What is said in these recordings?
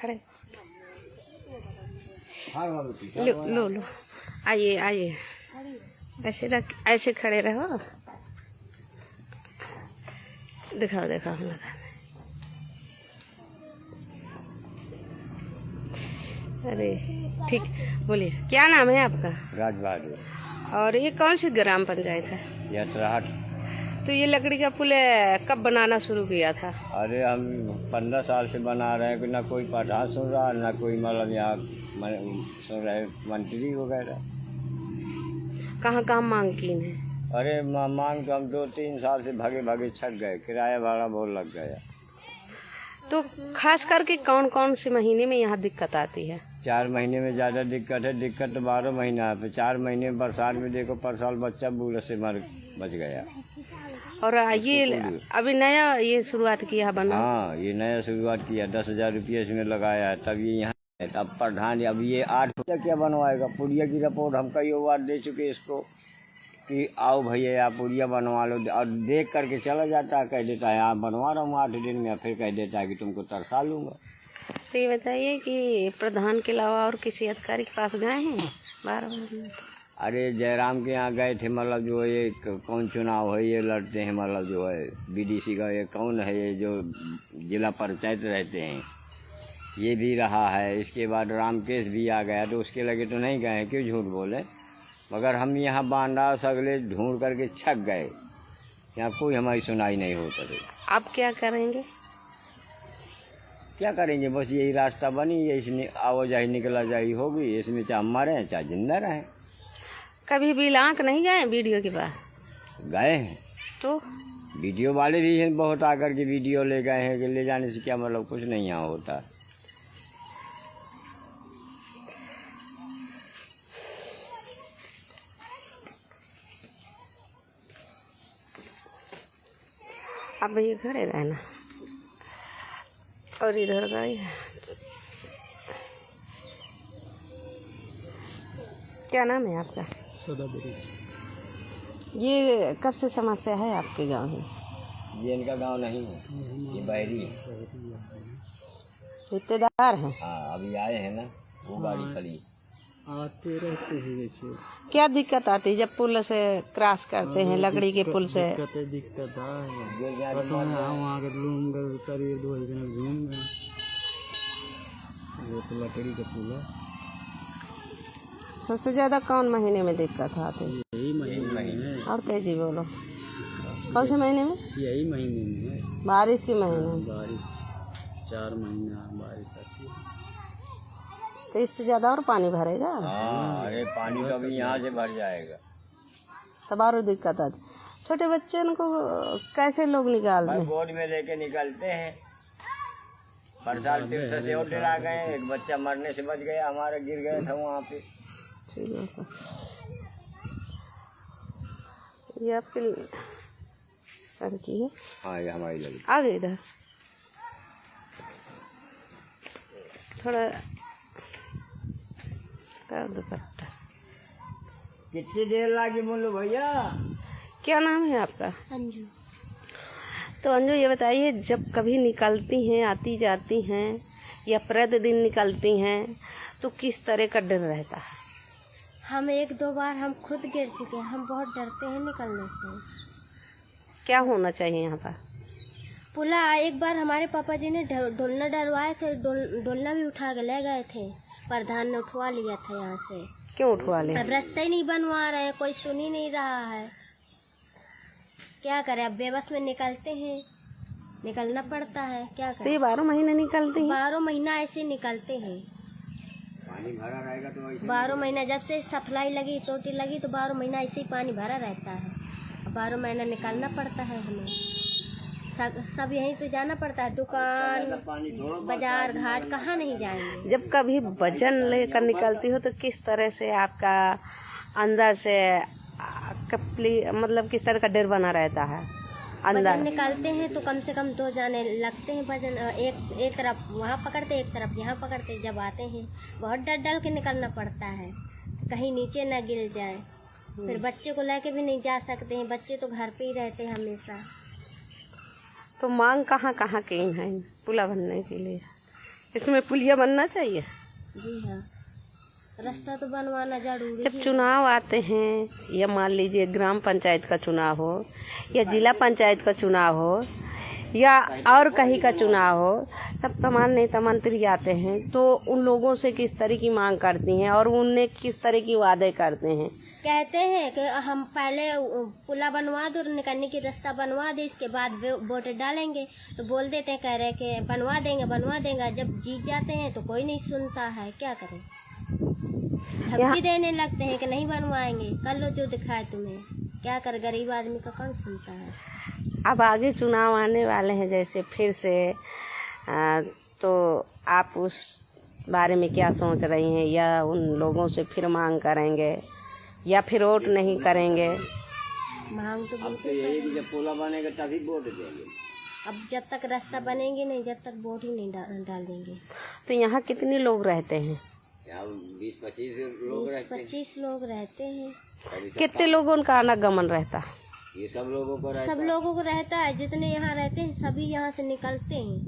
खड़े लो लो आइए आइए, ऐसे खड़े रहो, दिखाओ दिखाओ हम लगा। अरे ठीक, बोलिए क्या नाम है आपका? राज बहादुर। और ये कौन सी ग्राम पंचायत है? यह ट्राहट। तो ये लकड़ी का पुल कब बनाना शुरू किया था? अरे हम 15 साल से बना रहे हैं, ना कोई पठान सुन रहा, ना कोई मतलब यहाँ सुन रहे मंत्री वगैरह। कहाँ कहाँ मांग की है? अरे मांग तो हम 2-3 साल से भागे भागे छक गए, किराया भाड़ा बहुत लग गया। तो खास करके कौन कौन से महीने में यहाँ दिक्कत आती है? 4 महीने में ज़्यादा दिक्कत है, दिक्कत तो 12 महीना है। 4 महीने में बरसात में देखो, परसाल बच्चा बूढ़े से बच गया। और ये अभी नया ये शुरुआत किया बना? हाँ, ये नया शुरुआत किया, 10,000 रुपये इसमें लगाया है, तब ये यहाँ है। अब प्रधान अब ये 8 क्या बनवाएगा? पुड़िया की रिपोर्ट हम कई बार दे चुके इसको कि आओ भैया आप पुड़िया बनवा लो, और देख करके चला जाता है, कह देता है आप बनवा रहा हूँ 8 दिन में, फिर कह देता है कि तुमको तरसा लूँगा। तो ये बताइए कि प्रधान के अलावा और किसी अधिकारी के पास गए हैं बार बार? अरे जयराम के यहाँ गए थे, मतलब जो ये कौन चुनाव है ये लड़ते हैं, मतलब जो है बीडीसी का ये कौन है, ये जो जिला पंचायत रहते हैं, ये भी रहा है। इसके बाद रामकेश भी आ गया, तो उसके लगे तो नहीं गए, क्यों झूठ बोले। मगर हम यहाँ बांडा सगले ढूंढ करके छक गए, यहाँ कोई हमारी सुनाई नहीं होता थी। आप क्या करेंगे? क्या करेंगे, बस यही रास्ता बनी है, इसमें आवाजाही निकला जाही होगी, इसमें चाहे मरें चाहे जिंदा रहें। कभी भी लांक नहीं गए वीडियो के पास? गए हैं, तो वीडियो वाले भी हैं, बहुत आकर के वीडियो ले गए हैं, कि ले जाने से क्या मतलब, कुछ नहीं यहाँ होता। आप ये खड़े रहना और इधर गए। क्या नाम है आपका? ये कब से समस्या है आपके गांव में? ये इनका गांव नहीं है, ये बहरी है, रिश्तेदार हैं। हाँ, अभी आए हैं ना, वो गाड़ी खड़ी आते रहते हैं। जैसे क्या दिक्कत आती है जब पुल से क्रॉस करते हैं, लकड़ी के पुल से? दिक्कत वहाँ के लोग शरीर घूम गए, वो तो लकड़ी का पुल है। सबसे ज्यादा कौन महीने में दिक्कत आती है? यही महीने में। और तेजी बोलो, कौन से महीने में? यही महीने में है, बारिश के महीने में। बारिश 4 महीना बारिश आती है, तो इससे ज्यादा और पानी भरेगा। हाँ, अरे पानी तो अभी यहाँ से भर जाएगा, तब और दिक्कत आती। छोटे बच्चों को कैसे लोग निकालते हैं? गोद में लेके निकलते हैं। परसाल तीर्थ से और डरा गए, एक बच्चा मरने से बच गया, हमारा गिर गया था वहाँ पे। ठीक है, ये आपकी लड़की है? हाँ, ये हमारी लड़की। आगे इधर थोड़ा कर दुपट्टा। कितनी देर लगी बोलो भैया? क्या नाम है आपका? अंजू। तो अंजू ये बताइए, जब कभी निकलती हैं, आती जाती हैं या प्रतिदिन निकलती हैं, तो किस तरह का डर रहता है? हम 1-2 बार हम खुद गिर चुके हैं, हम बहुत डरते हैं निकलने से। क्या होना चाहिए यहाँ पर? पुला एक बार हमारे पापा जी ने डोलना डरवाए थे, डोलना भी उठा के ले गए थे, प्रधान ने उठवा लिया था यहाँ से। क्यों उठवा ले? अब रास्ता ही नहीं बनवा रहे हैं, कोई सुन ही नहीं रहा है, क्या करें। अब बेबस में निकलते हैं, निकलना पड़ता है, क्या तो ये करें। 12 महीने निकलती हैं? 12 महीना ऐसे निकलते हैं, पानी भरा रहेगा तो ऐसे 12 महीना जब से सप्लाई लगी, टोटी लगी, तो 12 महीना ऐसे ही पानी भरा रहता है। 12 महीना निकालना पड़ता है हमें, सब यहीं से जाना पड़ता है, दुकान बाजार घाट, कहाँ नहीं जाएंगे। जब कभी वजन लेकर निकलती हो तो किस तरह से आपका अंदर से मतलब किस तरह का डर बना रहता है अंदर? वजन निकालते हैं तो कम से कम 2 जाने लगते हैं वजन, एक तरफ वहाँ पकड़ते, एक तरफ यहाँ पकड़ते। जब आते हैं बहुत डर के निकलना पड़ता है, कहीं नीचे ना गिर जाए। फिर बच्चे को लेके भी नहीं जा सकते हैं, बच्चे तो घर पे ही रहते हैं हमेशा। तो मांग कहाँ कहाँ की है पुला बनने के लिए? इसमें पुलिया बनना चाहिए। जी हाँ, रास्ता तो बनवाना जरूरी जब है। चुनाव आते हैं, या मान लीजिए ग्राम पंचायत का चुनाव हो, या जिला पंचायत का चुनाव हो, या और कहीं का चुनाव हो, तब तमाम नेता मंत्री आते हैं, तो उन लोगों से किस तरह की मांग करती हैं और उन्हें किस तरह की वादे करते हैं? कहते हैं कि हम पहले पुला बनवा दो, निकलने की रास्ता बनवा दे, इसके बाद वोट डालेंगे। तो बोल देते हैं, कह रहे कि बनवा देंगे। जब जीत जाते हैं तो कोई नहीं सुनता है, क्या करें। धमकी देने लगते हैं कि नहीं बनवाएंगे, कर लो जो दिखाए तुम्हें। क्या कर, गरीब आदमी का कौन सुनता है। अब आगे चुनाव आने वाले हैं जैसे फिर से, तो आप उस बारे में क्या सोच रही हैं? या उन लोगों से फिर मांग करेंगे या फिर वोट नहीं करेंगे? मांग तो अब तो बिल्कुल यही कि जब पुला बनेगा तभी वोट देंगे। अब जब तक रास्ता बनेंगे नहीं, जब तक वोट ही नहीं डाल देंगे। तो यहाँ कितने लोग रहते हैं? यहाँ 20-25 लोग रहते हैं। 25 लोग रहते हैं। कितने लोगों का आनागमन रहता है? ये सब लोगों को रहता सब लोगों को रहता है, जितने यहाँ रहते हैं सभी यहाँ से निकलते हैं।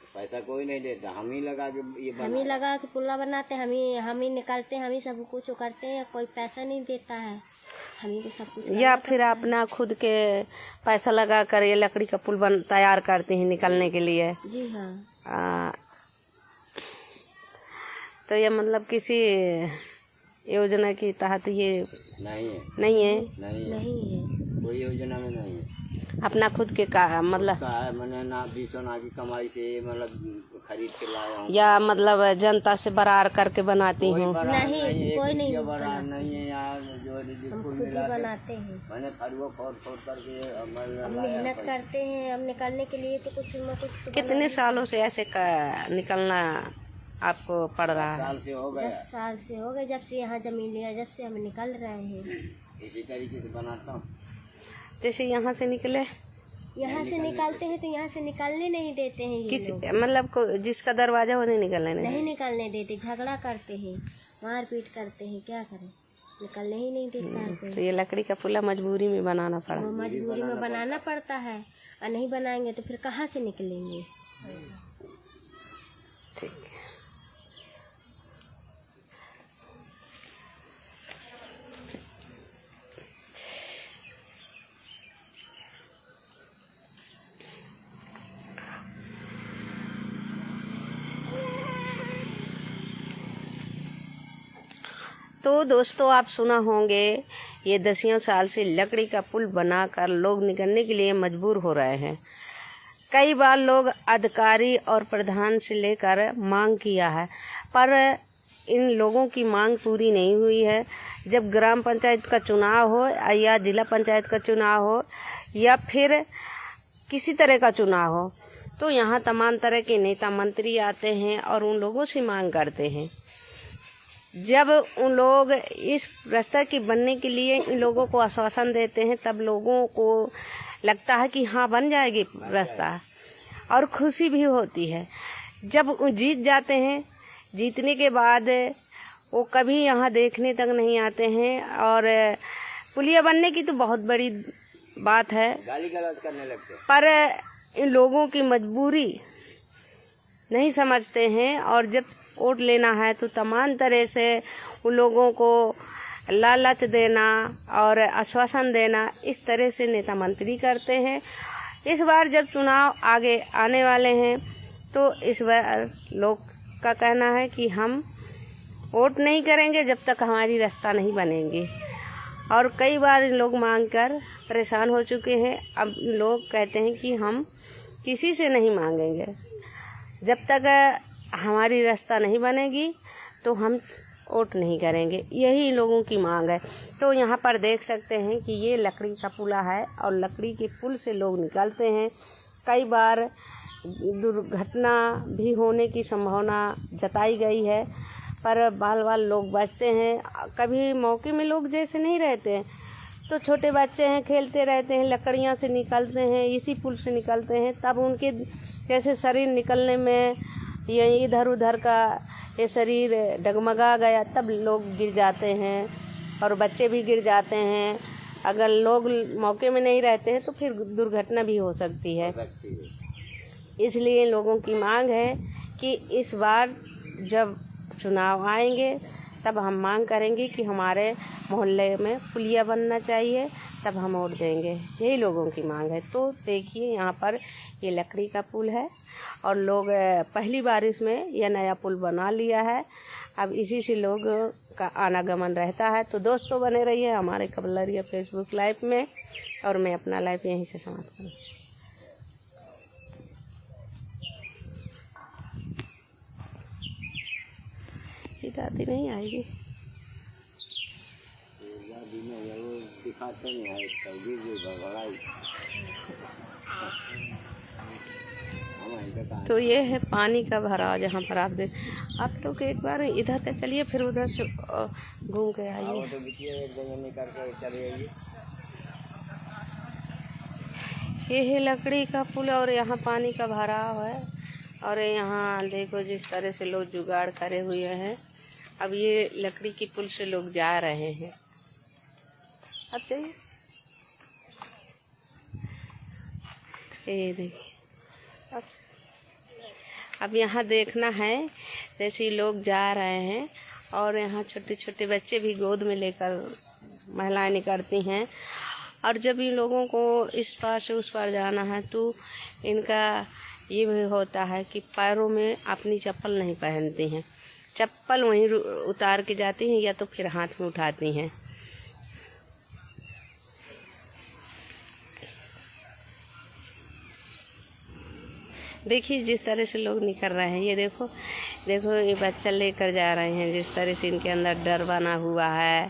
पैसा कोई नहीं देता, हम ही लगा के ये हम ही लगा के पुला बनाते हैं, हम ही निकालते हैं, हम ही सब कुछ करते हैं। कोई पैसा नहीं देता है, हम ही को सब कुछ। या फिर अपना खुद के पैसा लगा कर ये लकड़ी का पुल तैयार करते हैं निकलने के लिए? जी हाँ। तो ये मतलब किसी योजना के तहत ये नहीं है। नहीं है? नहीं है, कोई योजना में नहीं है। अपना खुद के का मतलब, का है मैंने ना बीसों ना की कमाई से मतलब खरीद के लाया हूँ। या मतलब जनता से बरार करके बनाती हूँ? नहीं, कोई नहीं बरार नहीं है यहाँ जो हम खुद ही बनाते हैं। मैंने फरुआ फोड़ करके हम मेहनत करते हैं, हम निकलने के लिए तो कुछ न कुछ तो कितने सालों से ऐसे निकलना आपको पड़ रहा है? 10 साल से हो गया। 10 साल से हो गए, जब से यहाँ जमीन लिया, जब से हम निकल रहे हैं। इसी तरीके से बनाता हूँ। जैसे यहाँ से निकले, यहाँ से निकालते हैं तो यहाँ से निकलने नहीं देते हैं ये किस लोग। मतलब जिसका दरवाजा हो नहीं निकलने नहीं निकलने देते, झगड़ा करते हैं, मारपीट करते हैं। क्या करें, निकलने ही नहीं देता है कोई। तो ये लकड़ी का पुला मजबूरी में बनाना पड़ा। वो मजबूरी में बनाना पड़ता है, और नहीं बनाएंगे तो फिर कहाँ से निकलेंगे। ठीक है। तो दोस्तों, आप सुना होंगे ये 10 साल से लकड़ी का पुल बनाकर लोग निकलने के लिए मजबूर हो रहे हैं। कई बार लोग अधिकारी और प्रधान से लेकर मांग किया है, पर इन लोगों की मांग पूरी नहीं हुई है। जब ग्राम पंचायत का चुनाव हो या जिला पंचायत का चुनाव हो या फिर किसी तरह का चुनाव हो, तो यहाँ तमाम तरह के नेता मंत्री आते हैं और उन लोगों से मांग करते हैं। जब उन लोग इस रास्ते की बनने के लिए इन लोगों को आश्वासन देते हैं, तब लोगों को लगता है कि हाँ बन जाएगी रास्ता, और खुशी भी होती है। जब जीत जाते हैं, जीतने के बाद वो कभी यहाँ देखने तक नहीं आते हैं। और पुलिया बनने की तो बहुत बड़ी बात है, गाली गलौज करने लगते हैं। पर इन लोगों की मजबूरी नहीं समझते हैं। और जब वोट लेना है तो तमाम तरह से उन लोगों को लालच देना और आश्वासन देना, इस तरह से नेता मंत्री करते हैं। इस बार जब चुनाव आगे आने वाले हैं, तो इस बार लोग का कहना है कि हम वोट नहीं करेंगे जब तक हमारी रास्ता नहीं बनेंगी। और कई बार लोग मांग कर परेशान हो चुके हैं। अब लोग कहते हैं कि हम किसी से नहीं मांगेंगे, जब तक हमारी रास्ता नहीं बनेगी तो हम वोट नहीं करेंगे। यही लोगों की मांग है। तो यहाँ पर देख सकते हैं कि ये लकड़ी का पुला है और लकड़ी के पुल से लोग निकलते हैं। कई बार दुर्घटना भी होने की संभावना जताई गई है, पर बाल बाल लोग बचते हैं। कभी मौके में लोग जैसे नहीं रहते हैं, तो छोटे बच्चे हैं, खेलते रहते हैं, लकड़ियाँ से निकलते हैं, इसी पुल से निकलते हैं। तब उनके जैसे शरीर निकलने में ये इधर उधर का ये शरीर डगमगा गया, तब लोग गिर जाते हैं और बच्चे भी गिर जाते हैं। अगर लोग मौके में नहीं रहते हैं तो फिर दुर्घटना भी हो सकती है। इसलिए लोगों की मांग है कि इस बार जब चुनाव आएंगे तब हम मांग करेंगे कि हमारे मोहल्ले में पुलिया बनना चाहिए, तब हम वोट देंगे। यही लोगों की मांग है। तो देखिए यहाँ पर ये लकड़ी का पुल है और लोग पहली बारिश में यह नया पुल बना लिया है। अब इसी से लोग का आनागमन रहता है। तो दोस्तों बने रहिए हमारे कबलरिया फेसबुक लाइव में, और मैं अपना लाइव यहीं से समाप्त करूँ। दादी नहीं आएगी, दिखाते नहीं है। तो ये है पानी का भराव जहाँ पर आप देख। आप लोग एक बार इधर से चलिए, फिर उधर से घूम के आइए। ये है लकड़ी का पुल और यहाँ पानी का भराव है। और यहाँ देखो जिस तरह से लोग जुगाड़ करे हुए हैं। अब ये लकड़ी की पुल से लोग जा रहे हैं। अब चाहिए ये देखिए। अब यहाँ देखना है जैसे लोग जा रहे हैं और यहाँ छोटे छोटे बच्चे भी गोद में लेकर महिलाएं निकलती हैं। और जब इन लोगों को इस पार से उस पार जाना है तो इनका ये भी होता है कि पैरों में अपनी चप्पल नहीं पहनती हैं, चप्पल वहीं उतार के जाती हैं या तो फिर हाथ में उठाती हैं। देखिए जिस तरह से लोग निकल रहे हैं, ये देखो देखो ये बच्चा लेकर जा रहे हैं। जिस तरह से इनके अंदर डर बना हुआ है।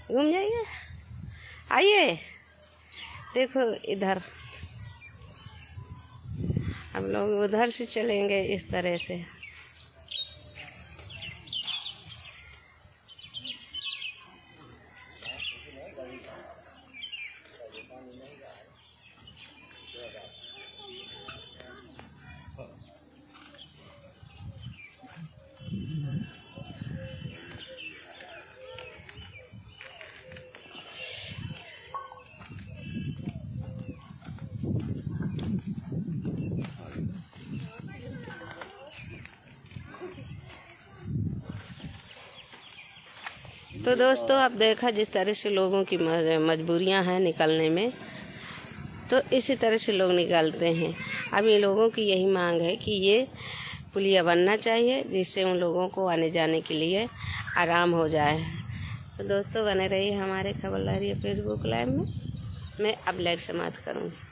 घूम जाइए, आइए देखो इधर। हम लोग उधर से चलेंगे इस तरह से। तो दोस्तों अब देखा जिस तरह से लोगों की मजबूरियां हैं निकलने में, तो इसी तरह से लोग निकलते हैं। अब ये लोगों की यही मांग है कि ये पुलिया बनना चाहिए जिससे उन लोगों को आने जाने के लिए आराम हो जाए। तो दोस्तों बने रहिए हमारे खबरदारी फेसबुक लाइव में। मैं अब लाइव समाप्त करूँगी।